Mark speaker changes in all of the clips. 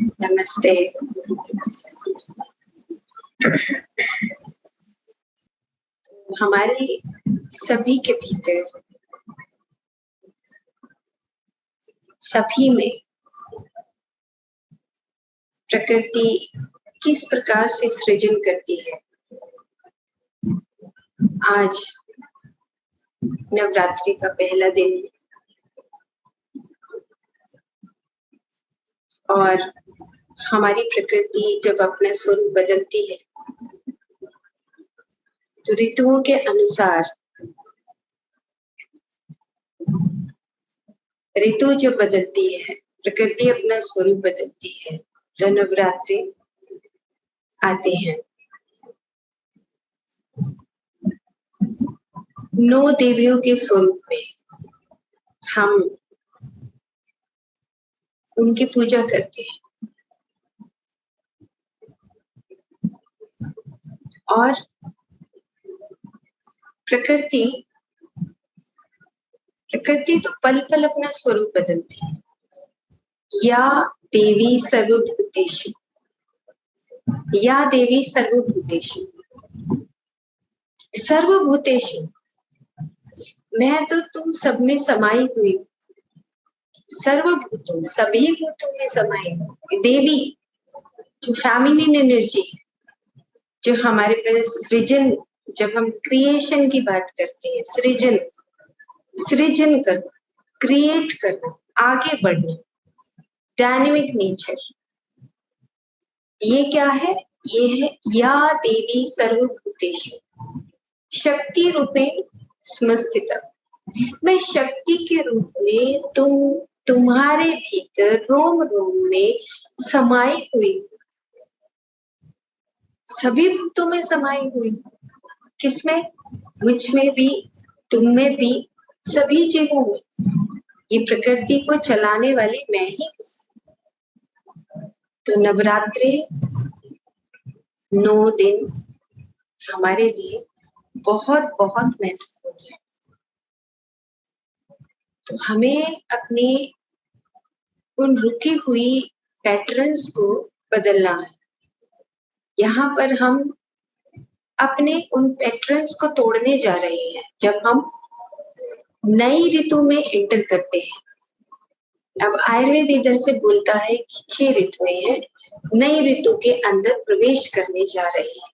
Speaker 1: नमस्ते। हमारे सभी के भीतर, सभी में प्रकृति किस प्रकार से सृजन करती है। आज नवरात्रि का पहला दिन और हमारी प्रकृति जब अपना स्वरूप बदलती है तो ऋतुओं के अनुसार ऋतु जब बदलती है, प्रकृति अपना स्वरूप बदलती है तो नवरात्रि आते हैं। 9 देवियों के स्वरूप में हम उनकी पूजा करते हैं और प्रकृति तो पल पल अपना स्वरूप बदलती है। या देवी सर्वभूतेषु, या देवी सर्वभूतेषु, सर्वभूतेषु, मैं तो तुम सब में समाई हुई, सर्वभूतों, सभी भूतों में समाई हुई। देवी जो फेमिनिन एनर्जी, जो हमारे पर सृजन, जब हम क्रिएशन की बात करते हैं, सृजन करना, क्रिएट करना, आगे बढ़ना, डायनेमिक नेचर, ये क्या है? ये है या देवी सर्वभूतेषु शक्ति रूपेण स्मस्थिता। मैं शक्ति के रूप में तुम्हारे भीतर रोम रोम में समाई हुई, सभी भूतों में समाई हुई। किसमें? मुझ में भी, तुम में भी, सभी जीवों में। ये प्रकृति को चलाने वाली मैं ही हूँ। तो नवरात्रि 9 दिन हमारे लिए बहुत बहुत महत्वपूर्ण है। तो हमें अपने उन रुकी हुई पैटर्न्स को बदलना है। यहाँ पर हम अपने उन पैटर्न्स को तोड़ने जा रहे हैं जब हम नई ऋतु में एंटर करते हैं। अब आयुर्वेद इधर से बोलता है कि 6 ऋतुएं हैं, नई ऋतु के अंदर प्रवेश करने जा रहे हैं।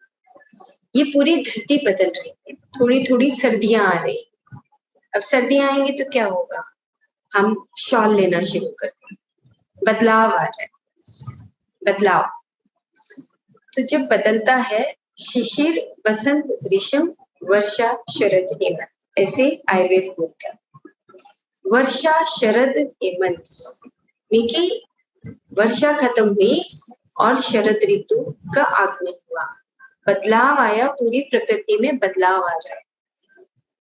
Speaker 1: ये पूरी धरती बदल रही है, थोड़ी थोड़ी सर्दियां आ रही। अब सर्दियां आएंगी तो क्या होगा? हम शॉल लेना शुरू करते हैं, बदलाव आ रहा है, बदलाव। तो जब बदलता है, शिशिर, बसंत, ग्रीष्म, वर्षा, शरद, हेमंत, ऐसे आयुर्वेद बोलता है। वर्षा, शरद, हेमंत, देखिए वर्षा खत्म हुई और शरद ऋतु का आगमन हुआ, बदलाव आया, पूरी प्रकृति में बदलाव आ रहा है।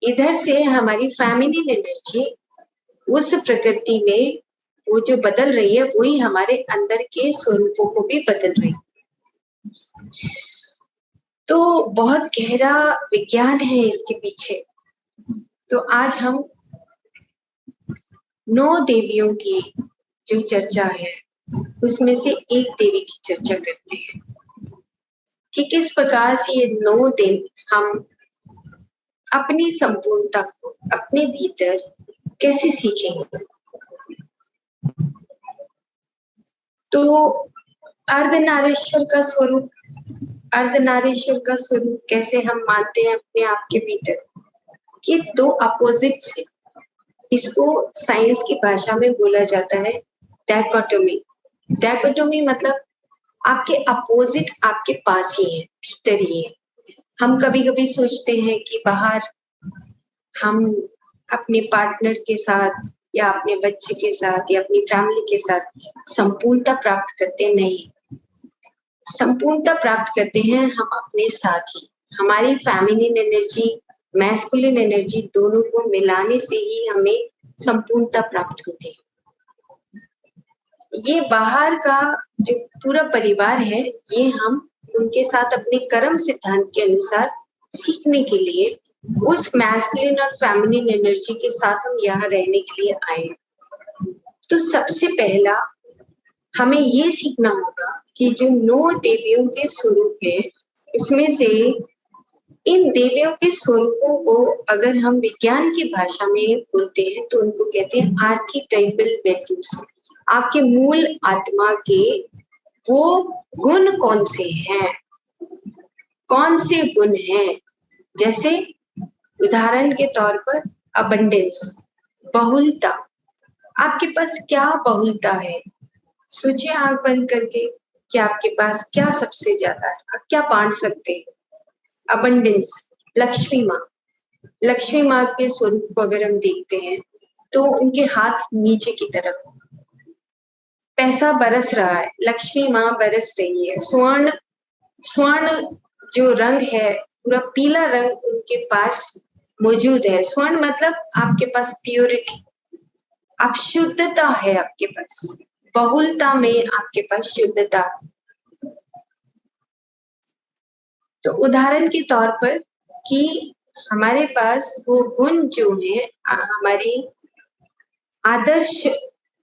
Speaker 1: इधर से हमारी फेमिनिन एनर्जी उस प्रकृति में वो जो बदल रही है, वही हमारे अंदर के स्वरूपों को भी बदल रही है। तो बहुत गहरा विज्ञान है इसके पीछे। तो आज हम 9 देवियों की जो चर्चा है उसमें से एक देवी की चर्चा करते हैं कि किस प्रकार से ये 9 दिन हम अपनी संपूर्णता को अपने भीतर कैसे सीखेंगे। तो अर्धनारीश्वर का स्वरूप, अर्धनारीश्वर का स्वरूप कैसे हम मानते हैं अपने आप के भीतर कि 2 अपोजिट्स है। इसको साइंस की भाषा में बोला जाता है डायकोटोमी। डायकोटोमी मतलब आपके अपोजिट आपके पास ही है, भीतर ही है। हम कभी कभी सोचते हैं कि बाहर हम अपने पार्टनर के साथ या अपने बच्चे के साथ या अपनी फैमिली के साथ संपूर्णता प्राप्त करते नहीं, संपूर्णता प्राप्त करते हैं हम अपने साथ ही। हमारी फेमिनिन एनर्जी, मैस्कुलिन एनर्जी, दोनों को मिलाने से ही हमें संपूर्णता प्राप्त होती है। ये बाहर का जो पूरा परिवार है, ये हम उनके साथ अपने कर्म सिद्धांत के अनुसार सीखने के लिए उस मैस्कुलिन और फेमिनिन एनर्जी के साथ हम यहाँ रहने के लिए आए। तो सबसे पहला हमें ये सीखना होगा कि जो 9 देवियों के स्वरूप है, इसमें से इन देवियों के स्वरूपों को अगर हम विज्ञान की भाषा में बोलते हैं तो उनको कहते हैं आर्कीटाइपल वैल्यूज। आपके मूल आत्मा के वो गुण कौन से हैं, कौन से गुण हैं? जैसे उदाहरण के तौर पर अबंडेंस, बहुलता। आपके पास क्या बहुलता है? सोचिए आंख बंद करके कि आपके पास क्या सबसे ज्यादा है, आप क्या बांट सकते हैं? अबंडेंस, लक्ष्मी माँ। लक्ष्मी माँ के स्वरूप को अगर हम देखते हैं तो उनके हाथ नीचे की तरफ, पैसा बरस रहा है, लक्ष्मी माँ बरस रही है। स्वर्ण, स्वर्ण जो रंग है, पूरा पीला रंग उनके पास मौजूद है। स्वर्ण मतलब आपके पास प्योरिटी, आप शुद्धता है आपके पास, बहुलता में आपके पास शुद्धता। तो उदाहरण के तौर पर कि हमारे पास वो गुण जो है, हमारी आदर्श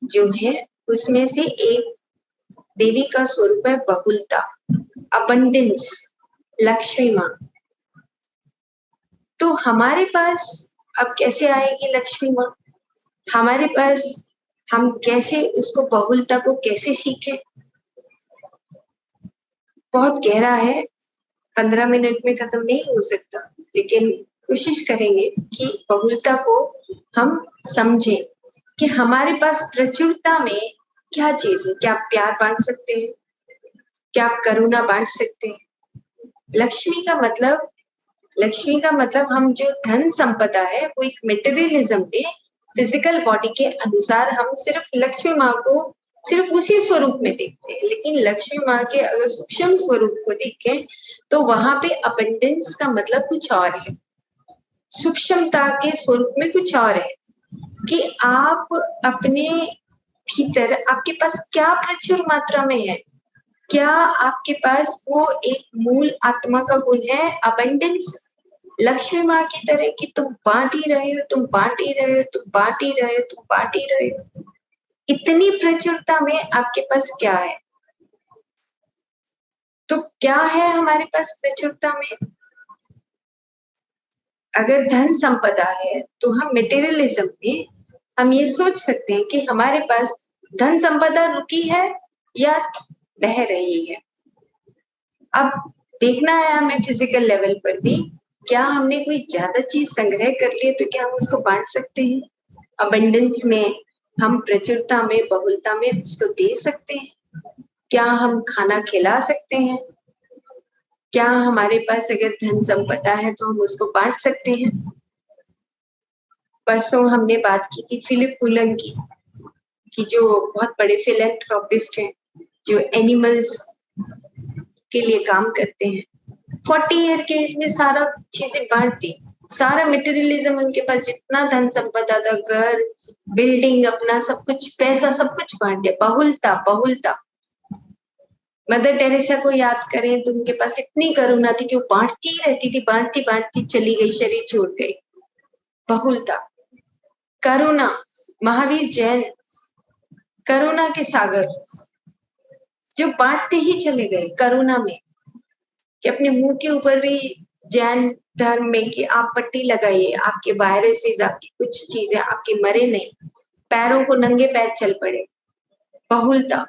Speaker 1: जो है, उसमें से एक देवी का स्वरूप है बहुलता, अबंडेंस, लक्ष्मी माँ। तो हमारे पास अब कैसे आएगी लक्ष्मी माँ हमारे पास? हम कैसे उसको, बहुलता को कैसे सीखें? बहुत गहरा है, 15 मिनट में खत्म नहीं हो सकता, लेकिन कोशिश करेंगे कि बहुलता को हम समझें कि हमारे पास प्रचुरता में क्या चीज है। क्या आप प्यार बांट सकते हैं? क्या आप करुणा बांट सकते हैं? लक्ष्मी का मतलब, लक्ष्मी का मतलब हम जो धन संपदा है वो एक मटेरियलिज्म में फिजिकल बॉडी के अनुसार हम सिर्फ लक्ष्मी माँ को सिर्फ उसी स्वरूप में देखते हैं, लेकिन लक्ष्मी माँ के अगर सूक्ष्म स्वरूप को देखें तो वहां पे अबंडेंस का मतलब कुछ और है, सूक्ष्मता के स्वरूप में कुछ और है कि आप अपने भीतर, आपके पास क्या प्रचुर मात्रा में है। क्या आपके पास वो एक मूल आत्मा का गुण है, अबंडेंस, लक्ष्मी माँ की तरह कि तुम बांट ही रहे हो, तुम बांट ही रहे हो, तुम बांट ही रहे हो, तुम बांट ही रहे हो। इतनी प्रचुरता में आपके पास क्या है? तो क्या है हमारे पास प्रचुरता में? अगर धन संपदा है तो हम मटेरियलिज्म में हम ये सोच सकते हैं कि हमारे पास धन संपदा रुकी है या बह रही है। अब देखना है हमें फिजिकल लेवल पर भी, क्या हमने कोई ज्यादा चीज संग्रह कर ली तो क्या हम उसको बांट सकते हैं? अबंडेंस में हम प्रचुरता में, बहुलता में उसको दे सकते हैं? क्या हम खाना खिला सकते हैं? क्या हमारे पास अगर धन संपदा है तो हम उसको बांट सकते हैं? परसों हमने बात की थी फिलिप पुलन की, कि जो बहुत बड़े फिलेंथ्रोपिस्ट हैं, जो एनिमल्स के लिए काम करते हैं। 40 ईयर के एज में सारा चीजें बांट दी, सारा मटेरियलिज्म उनके पास, जितना धन संपदा था, घर, बिल्डिंग, अपना सब कुछ, पैसा, सब कुछ बांट दिया। बहुलता, बहुलता। मदर टेरेसा को याद करें तो उनके पास इतनी करुणा थी कि वो बांटती ही रहती थी, बांटती बांटती चली गई, शरीर छोड़ गई। बहुलता, करुणा, महावीर जैन, करुणा के सागर, जो बांटते ही चले गए करुणा में, कि अपने मुंह के ऊपर भी जैन धर्म में कि आप पट्टी लगाइए, आपके वायरसेस, आपकी कुछ चीजें आपके मरे नहीं, पैरों को नंगे पैर चल पड़े। बहुलता,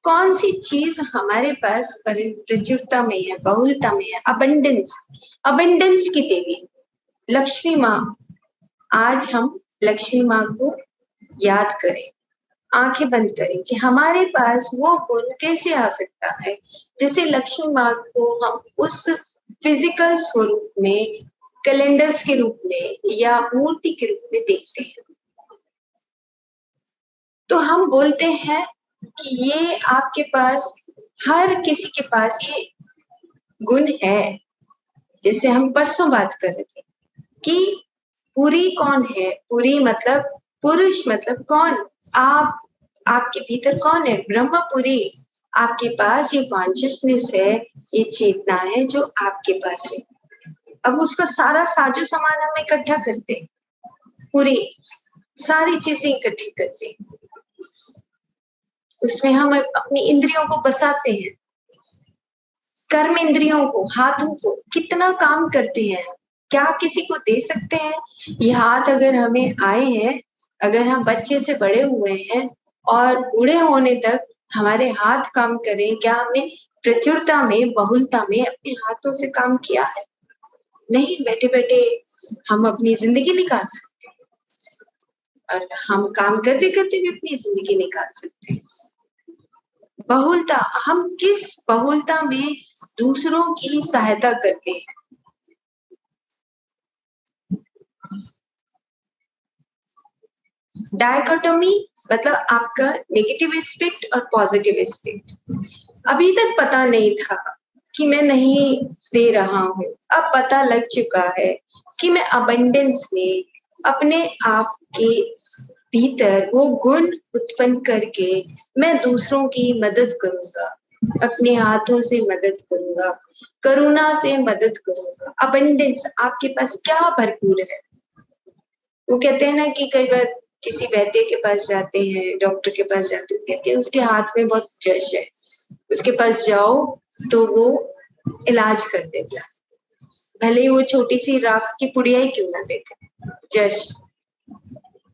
Speaker 1: कौन सी चीज हमारे पास प्रचुरता में है, बहुलता में है? अबंडेंस, अबंडेंस की देवी लक्ष्मी माँ। आज हम लक्ष्मी माँ को याद करें, आंखें बंद करें कि हमारे पास वो गुण कैसे आ सकता है। जैसे लक्ष्मी माँ को हम उस फिजिकल स्वरूप में, कैलेंडर्स के रूप में या मूर्ति के रूप में देखते हैं, तो हम बोलते हैं कि ये आपके पास, हर किसी के पास ये गुण है। जैसे हम परसों बात कर रहे थे कि पुरी कौन है? पुरी मतलब पुरुष, मतलब कौन? आप, आपके भीतर कौन है? ब्रह्मपुरी। आपके पास ये कॉन्शियसनेस है, ये चेतना है जो आपके पास है। अब उसका सारा साजो सामान हम इकट्ठा करते हैं, पूरी सारी चीजें इकट्ठी करते हैं। उसमें हम अपनी इंद्रियों को बसाते हैं, कर्म इंद्रियों को, हाथों को कितना काम करते हैं, क्या किसी को दे सकते हैं? ये हाथ अगर हमें आए हैं, अगर हम बच्चे से बड़े हुए हैं और बूढ़े होने तक हमारे हाथ काम करें, क्या हमने प्रचुरता में, बहुलता में अपने हाथों से काम किया है? नहीं, बैठे बैठे हम अपनी जिंदगी निकाल सकते हैं और हम काम करते करते भी अपनी जिंदगी निकाल सकते हैं। बहुलता, हम किस बहुलता में दूसरों की सहायता करते हैं? डायकोटोमी मतलब आपका नेगेटिव एस्पेक्ट और पॉजिटिव एस्पेक्ट। अभी तक पता नहीं था कि मैं नहीं दे रहा हूँ, अब पता लग चुका है कि मैं अबंडेंस में अपने आप के भीतर वो गुण उत्पन्न करके मैं दूसरों की मदद करूंगा, अपने हाथों से मदद करूंगा, करुणा से मदद करूंगा। अबंडेंस, आपके पास क्या भरपूर है। वो कहते हैं ना कि कई बार किसी वैद्य के पास जाते हैं, डॉक्टर के पास जाते हैं, कहते हैं उसके हाथ में बहुत जश है, उसके पास जाओ तो वो इलाज कर देता है, भले ही वो छोटी सी राख की पुड़िया ही क्यों ना देते। जश,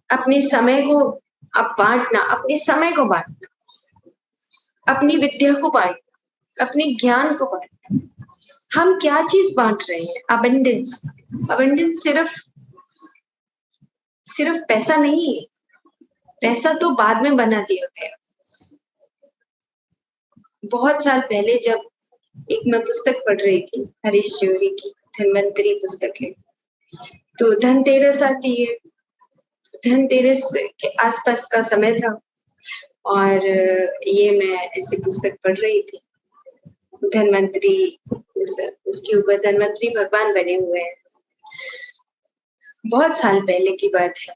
Speaker 1: अपने समय को अब बांटना, अपने समय को बांटना, अपनी विद्या को बांटना, अपने ज्ञान को बांटना। हम क्या चीज बांट रहे हैं? अबंडेंस। अबंडेंस सिर्फ पैसा नहीं है, पैसा तो बाद में बना दिया गया। बहुत साल पहले जब एक मैं पुस्तक पढ़ रही थी, हरीश चौधरी की धन्वंतरी पुस्तक है, तो धनतेरस आती है, धनतेरस के आसपास का समय था और ये मैं ऐसी पुस्तक पढ़ रही थी। धन्वंतरी, उसके ऊपर धन्वंतरी भगवान बने हुए हैं। बहुत साल पहले की बात है,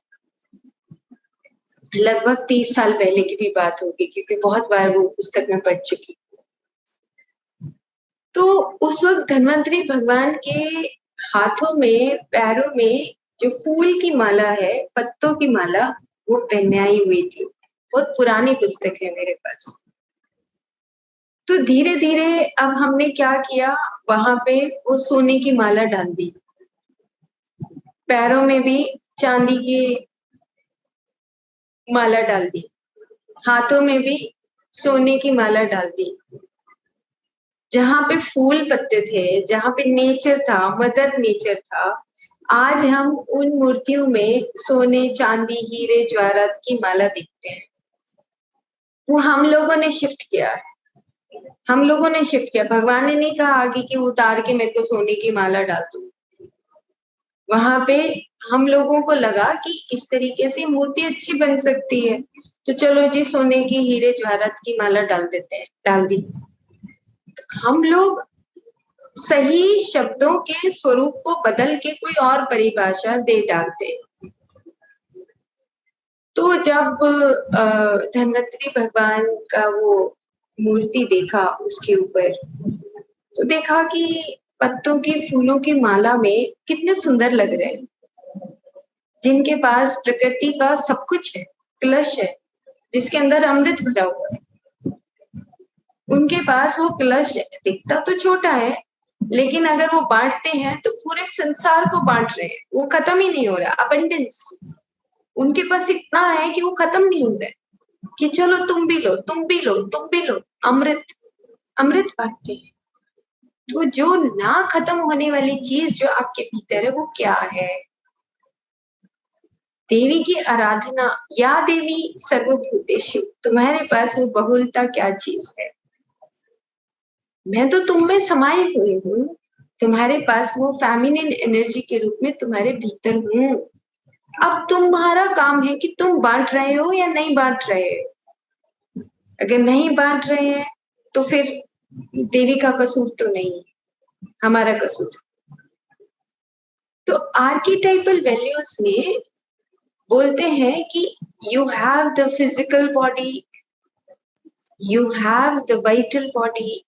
Speaker 1: लगभग 30 साल पहले की भी बात होगी, क्योंकि बहुत बार वो पुस्तक में पढ़ चुकी। तो उस वक्त धन्वंतरी भगवान के हाथों में, पैरों में जो फूल की माला है, पत्तों की माला, वो पहनाई हुई थी। बहुत पुरानी पुस्तक है मेरे पास। तो धीरे धीरे अब हमने क्या किया, वहां पे वो सोने की माला डाल दी, पैरों में भी चांदी की माला डाल दी, हाथों में भी सोने की माला डाल दी। जहां पे फूल पत्ते थे, जहां पे नेचर था, मदर नेचर था, आज हम उन मूर्तियों में सोने, चांदी, हीरे, जवाहरात की माला देखते हैं। वो हम लोगों ने शिफ्ट किया है, हम लोगों ने शिफ्ट किया। भगवान ने नहीं कहा आगे कि उतार के मेरे को सोने की माला डाल दो। वहां पे हम लोगों को लगा कि इस तरीके से मूर्ति अच्छी बन सकती है, तो चलो जी सोने की, हीरे जवाहरात की माला डाल देते हैं, डाल दी। हम लोग सही शब्दों के स्वरूप को बदल के कोई और परिभाषा दे डालते। तो जब धन्वंतरी भगवान का वो मूर्ति देखा, उसके ऊपर तो देखा कि पत्तों की, फूलों की माला में कितने सुंदर लग रहे हैं, जिनके पास प्रकृति का सब कुछ है, कलश है जिसके अंदर अमृत भरा हुआ है, उनके पास वो कलश दिखता तो छोटा है, लेकिन अगर वो बांटते हैं तो पूरे संसार को बांट रहे हैं, वो खत्म ही नहीं हो रहा। अबंडेंस उनके पास इतना है कि वो खत्म नहीं हो रहा है कि चलो तुम भी लो, तुम भी लो, तुम भी लो, अमृत, अमृत बांटते हैं। तो जो ना खत्म होने वाली चीज जो आपके भीतर है, वो क्या है? देवी की आराधना, या देवी सर्वभूतेषु, तुम्हारे पास वो बहुलता क्या चीज है? मैं तो तुम में समाई हुई हूँ, तुम्हारे पास वो फेमिनिन एनर्जी के रूप में तुम्हारे भीतर हूँ। अब तुम्हारा काम है कि तुम बांट रहे हो या नहीं बांट रहे हो। अगर नहीं बांट रहे हैं तो फिर देवी का कसूर तो नहीं, हमारा कसूर। तो आर्किटाइपल वैल्यूज में बोलते हैं कि you have the physical body, you have the vital body,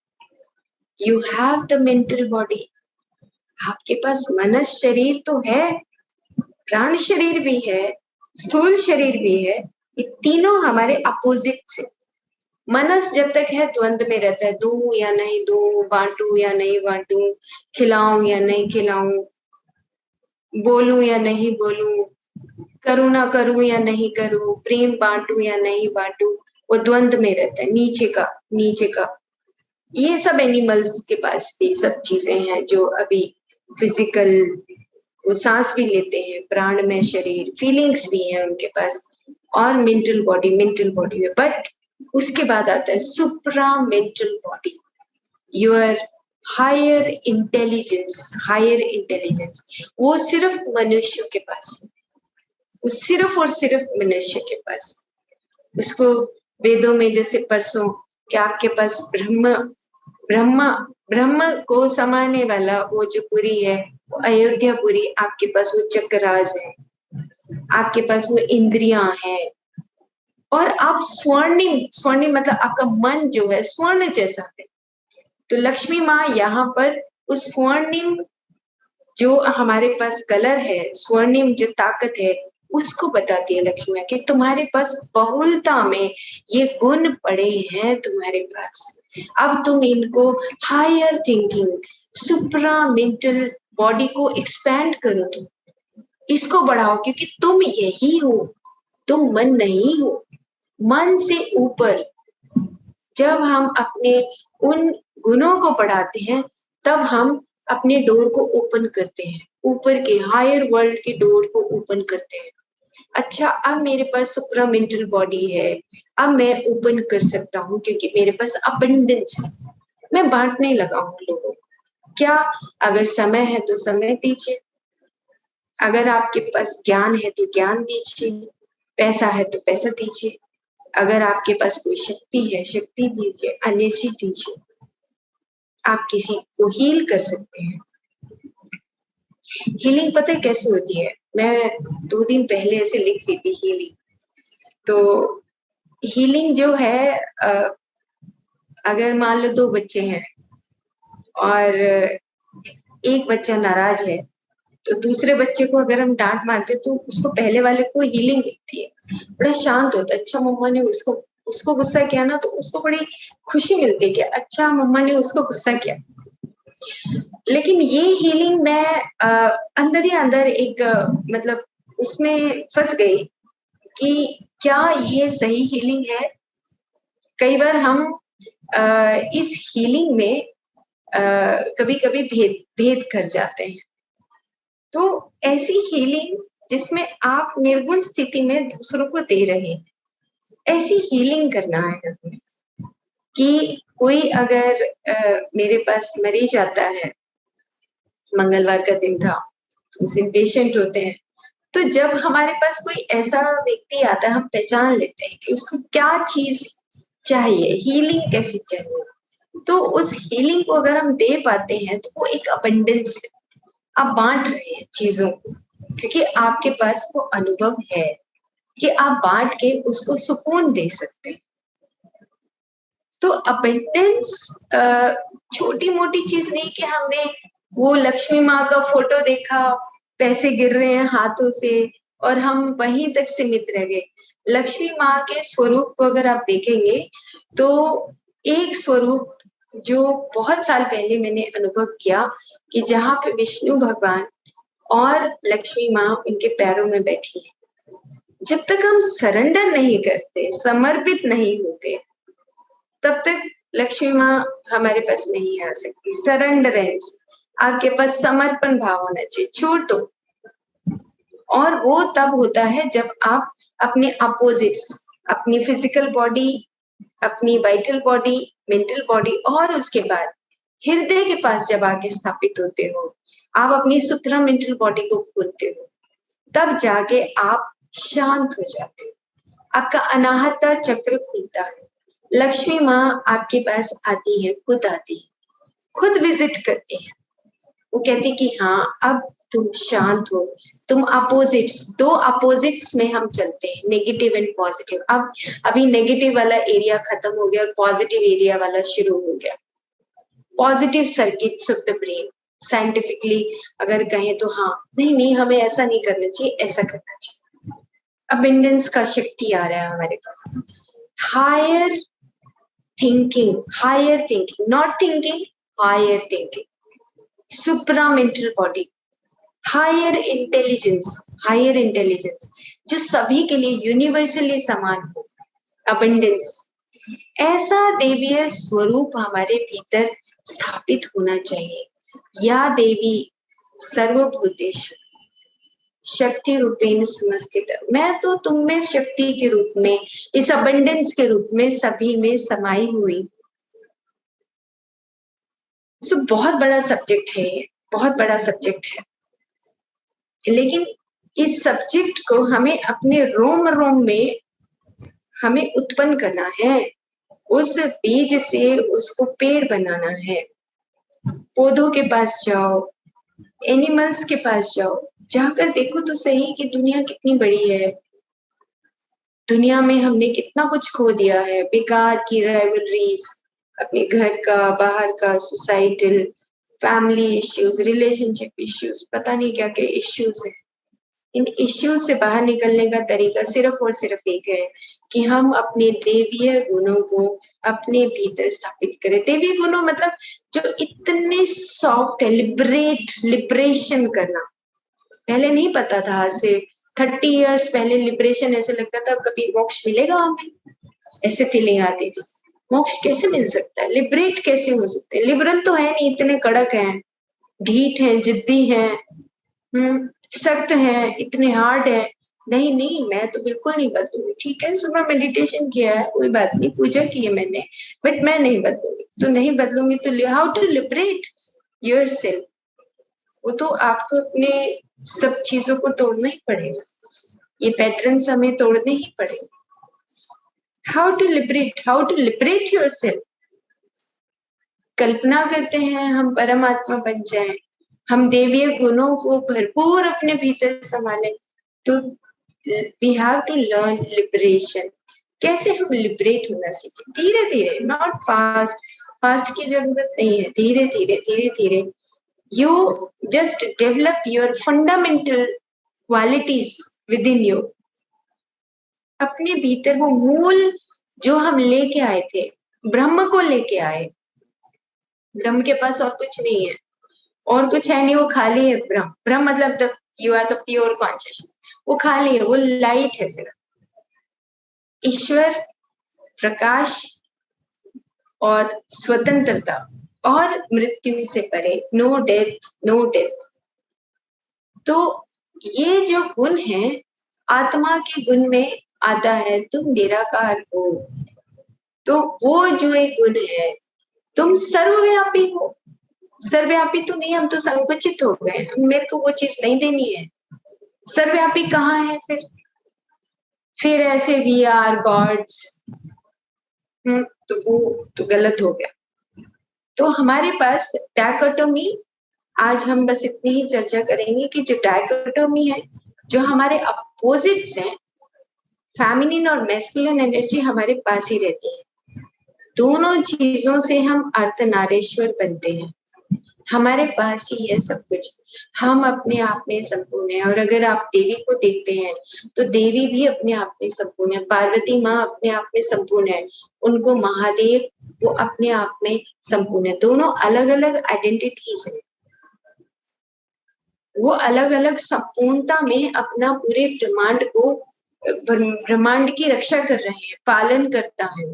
Speaker 1: you have the mental body. आपके पास मनस शरीर तो है, प्राण शरीर भी है, स्थूल शरीर भी है। ये तीनों हमारे अपोजिट है। मनस जब तक है द्वंद में रहता है, दूं या नहीं दूं, बांटू या नहीं बांटू, खिलाऊं या नहीं खिलाऊं, बोलूं या नहीं बोलूं, करूं ना करूं या नहीं करूं, प्रेम बांटू या नहीं बांटू, वो द्वंद में रहता है, नीचे का। ये सब एनिमल्स के पास भी सब चीजें हैं जो अभी फिजिकल, वो सांस भी लेते हैं, प्राण में शरीर, फीलिंग्स भी हैं उनके पास, और मेंटल बॉडी में। बट उसके बाद आता है supramental body, your higher intelligence, वो सिर्फ मनुष्यों के पास है, वो सिर्फ और सिर्फ मनुष्य के पास। उसको वेदों में जैसे परसों कि आपके पास ब्रह्मा ब्रह्म को समाने वाला वो जो पुरी है, वो अयोध्यापुरी, आपके पास वो चक्रराज है, आपके पास वो इंद्रियां हैं, और आप स्वर्णिम मतलब आपका मन जो है स्वर्ण जैसा है। तो लक्ष्मी माँ यहाँ पर उस स्वर्णिम जो हमारे पास कलर है, स्वर्णिम जो ताकत है, उसको बताती है लक्ष्मी माँ कि तुम्हारे पास बहुलता में ये गुण पड़े हैं तुम्हारे पास। अब तुम इनको हायर थिंकिंग, सुप्रा मेंटल बॉडी को एक्सपैंड करो, तुम इसको बढ़ाओ, क्योंकि तुम यही हो, तुम मन नहीं हो। मन से ऊपर जब हम अपने उन गुणों को बढ़ाते हैं, तब हम अपने डोर को ओपन करते हैं, ऊपर के हायर वर्ल्ड के डोर को ओपन करते हैं। अच्छा, अब मेरे पास सुप्रा मेंटल बॉडी है, अब मैं ओपन कर सकता हूँ, क्योंकि मेरे पास अबंडेंस है, मैं बांटने लगा हूँ लोगों को। क्या, अगर समय है तो समय दीजिए, अगर आपके पास ज्ञान है तो ज्ञान दीजिए, पैसा है तो पैसा दीजिए, अगर आपके पास कोई शक्ति है, शक्ति दीजिए, एनर्जी दीजिए, आप किसी को हील कर सकते हैं। हीलिंग पता है कैसे होती है? मैं 2 दिन पहले ऐसे लिख रही थी हीलिंग। तो हीलिंग जो है, अगर मान लो 2 बच्चे हैं और एक बच्चा नाराज है, तो दूसरे बच्चे को अगर हम डांट मारते तो उसको पहले वाले को हीलिंग मिलती है, बड़ा शांत होता है। अच्छा, मम्मा ने उसको गुस्सा किया ना, तो उसको बड़ी खुशी मिलती है कि अच्छा मम्मा ने उसको गुस्सा किया। लेकिन ये हीलिंग मैं अंदर ही अंदर एक मतलब उसमें फंस गई कि क्या ये सही हीलिंग है? कई बार हम इस हीलिंग में कभी कभी भेद कर जाते हैं। तो ऐसी हीलिंग जिसमें आप निर्गुण स्थिति में दूसरों को दे रहे हैं, ऐसी हीलिंग करना है हमें। कि कोई अगर मेरे पास मरीज आता है, मंगलवार का दिन था, उस दिन पेशेंट होते हैं, तो जब हमारे पास कोई ऐसा व्यक्ति आता है, हम पहचान लेते हैं कि उसको क्या चीज चाहिए, हीलिंग कैसी चाहिए। तो उस हीलिंग को अगर हम दे पाते हैं तो वो एक अबंडेंस है, आप बांट रहे हैं चीजों को, क्योंकि आपके पास वो अनुभव है कि आप बांट के उसको सुकून दे सकते हैं। तो अबंडेंस छोटी मोटी चीज नहीं कि हमने वो लक्ष्मी माँ का फोटो देखा, पैसे गिर रहे हैं हाथों से और हम वहीं तक सीमित रह गए। लक्ष्मी माँ के स्वरूप को अगर आप देखेंगे तो एक स्वरूप जो बहुत साल पहले मैंने अनुभव किया कि जहाँ पे विष्णु भगवान और लक्ष्मी माँ उनके पैरों में बैठी है। जब तक हम सरेंडर नहीं करते, समर्पित नहीं होते, तब तक लक्ष्मी माँ हमारे पास नहीं आ सकती। सरेंडरेंस, आपके पास समर्पण भाव होना चाहिए, छोड़ो। और वो तब होता है जब आप अपने अपोजिट्स, अपनी फिजिकल बॉडी, अपनी वाइटल बॉडी, मेंटल बॉडी, और उसके बाद हृदय के पास जब आके स्थापित होते हो, आप अपनी सुप्रा मेंटल बॉडी को खोलते हो, तब जाके आप शांत हो जाते हो, आपका अनाहता चक्र खुलता है। लक्ष्मी माँ आपके पास आती है, खुद आती है, खुद विजिट करती है। वो कहती कि हाँ, अब तुम शांत हो, तुम अपोजिट्स, 2 अपोजिट्स में हम चलते हैं, नेगेटिव एंड पॉजिटिव। अब अभी नेगेटिव वाला एरिया खत्म हो गया, पॉजिटिव एरिया वाला शुरू हो गया। Positive circuits of the brain, scientifically अगर कहें तो हाँ, नहीं हमें ऐसा नहीं करना चाहिए, ऐसा करना चाहिए। अबंडेंस का शक्ति आ रहा है हमारे पास। Higher thinking, higher thinking, not thinking, higher thinking, supramental body, higher intelligence, higher intelligence, जो सभी के लिए यूनिवर्सली समान हो, abundance, ऐसा देवीय स्वरूप हमारे भीतर स्थापित होना चाहिए। या देवी सर्वभूतेषु शक्ति रूपेण समस्थिता, मैं तो तुम में शक्ति के रूप में, इस अबंडेंस के रूप में सभी में समाई हुई। सो बहुत बड़ा सब्जेक्ट है ये, बहुत बड़ा सब्जेक्ट है, लेकिन इस सब्जेक्ट को हमें अपने रोम रोम में हमें उत्पन्न करना है। उस बीज से उसको पेड़ बनाना है। पौधों के पास जाओ, एनिमल्स के पास जाओ, जाकर देखो तो सही कि दुनिया कितनी बड़ी है। दुनिया में हमने कितना कुछ खो दिया है, बेकार की राइवलरीज, अपने घर का, बाहर का, societal, family issues, relationship issues, पता नहीं क्या क्या इश्यूज है। इन इश्यूज से बाहर निकलने का तरीका सिर्फ और सिर्फ एक है कि हम अपने देवीय गुणों को अपने भीतर स्थापित करें। देवी गुणों मतलब जो इतने सॉफ्ट है, लिबरेशन करना। पहले नहीं पता था, आज से 30 इयर्स पहले लिबरेशन ऐसे लगता था कभी मोक्ष मिलेगा हमें, ऐसे फीलिंग आती थी। मोक्ष कैसे मिल सकता है, लिबरेट कैसे हो सकते हैं? लिबरल तो है नहीं, इतने कड़क हैं, ढीठ हैं, जिद्दी हैं, सख्त है, इतने हार्ड है। नहीं नहीं, मैं तो बिल्कुल नहीं बदलूंगी। ठीक है, सुबह मेडिटेशन किया है, कोई बात नहीं, पूजा की है मैंने, बट मैं नहीं बदलूंगी। तो नहीं बदलूंगी तो हाउ टू लिबरेट योरसेल्फ? वो तो आपको अपने सब चीजों को तोड़ना ही पड़ेगा, ये पैटर्न्स हमें तोड़ने ही पड़ेंगे। How to liberate yourself? कल्पना करते हैं हम परमात्मा बन जाएं, हम देवीय गुणों को भरपूर अपने भीतर संभालें, तो we have to learn liberation. कैसे हम लिबरेट होना सीखें? धीरे धीरे, नॉट फास्ट की जरूरत नहीं है, धीरे धीरे धीरे धीरे। You just develop your fundamental qualities within you. अपने भीतर वो मूल जो हम लेके आए थे, ब्रह्म को लेके आए। ब्रह्म के पास और कुछ नहीं है, और कुछ है नहीं, वो खाली है। ब्रह्म मतलब you are the pure consciousness, वो खाली है, वो लाइट है सिर्फ। ईश्वर, प्रकाश और स्वतंत्रता और मृत्यु से परे, नो डेथ, नो डेथ। तो ये जो गुण है आत्मा के गुण में आता है, तुम निराकार हो। तो वो जो एक गुण है, तुम सर्वव्यापी हो। सर्वव्यापी तो नहीं, हम तो संकुचित हो गए, मेरे को वो चीज नहीं देनी है। सर्वव्यापी कहाँ है फिर ऐसे वी आर गॉड्स, तो वो तो गलत हो गया। तो हमारे पास डायकोटोमी, आज हम बस इतनी ही चर्चा करेंगे कि जो डायकोटोमी है, जो हमारे अपोजिट्स हैं, फेमिनिन और मैस्कुलिन एनर्जी हमारे पास ही रहती है। दोनों चीजों से हम अर्धनारीश्वर बनते हैं, हमारे पास ही है सब कुछ। हम अपने आप में संपूर्ण है। और अगर आप देवी को देखते हैं तो देवी भी अपने आप में संपूर्ण है। पार्वती माँ अपने आप में संपूर्ण है, उनको महादेव वो अपने आप में संपूर्ण है। दोनों अलग अलग आइडेंटिटीज है, वो अलग अलग संपूर्णता में अपना पूरे ब्रह्मांड की रक्षा कर रहे हैं, पालन करता है।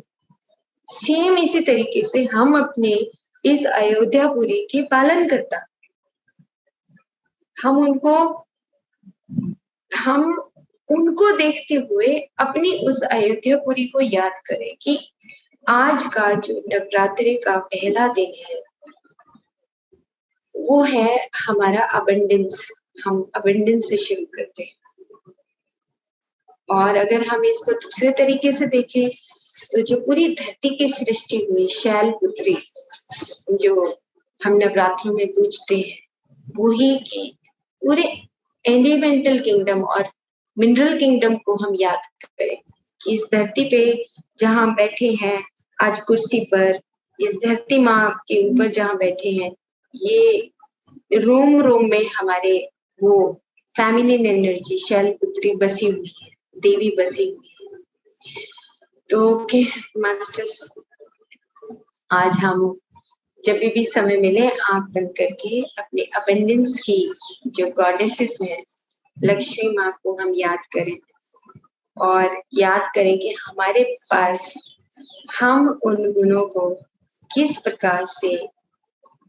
Speaker 1: सेम इसी तरीके से हम अपने इस अयोध्यापुरी के पालन करता, हम उनको देखते हुए अपनी उस अयोध्यापुरी को याद करें कि आज का जो नवरात्रि का पहला दिन है वो है हमारा अबंडेंस। हम अबंडेंस से शुरू करते हैं। और अगर हम इसको दूसरे तरीके से देखें तो जो पूरी धरती की सृष्टि हुई, शैलपुत्री जो हम नवरात्रों में पूजते हैं, वही की पूरे एलिमेंटल किंगडम और मिनरल किंगडम को हम याद करें कि इस धरती पे जहाँ बैठे हैं आज कुर्सी पर, इस धरती माँ के ऊपर जहाँ बैठे हैं, ये रोम रोम में हमारे वो फेमिनिन एनर्जी शैलपुत्री बसी हुई है, देवी बसी हुई है। तो ओके मास्टर्स, आज हम जब भी समय मिले आंख बंद करके अपने अबंडेंस की जो गॉडेसेस हैं, लक्ष्मी माँ को हम याद करें और याद करें कि हमारे पास हम उन गुणों को किस प्रकार से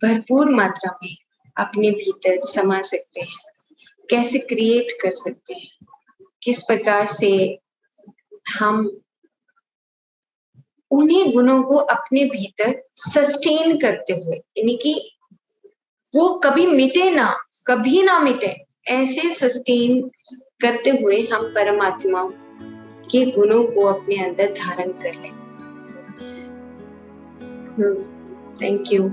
Speaker 1: भरपूर मात्रा में अपने भीतर समा सकते हैं, कैसे क्रिएट कर सकते हैं, किस प्रकार से हम उन्हीं गुणों को अपने भीतर सस्टेन करते हुए, यानी कि वो कभी मिटे ना, कभी ना मिटे, ऐसे सस्टेन करते हुए हम परमात्मा के गुणों को अपने अंदर धारण कर लें। Thank you.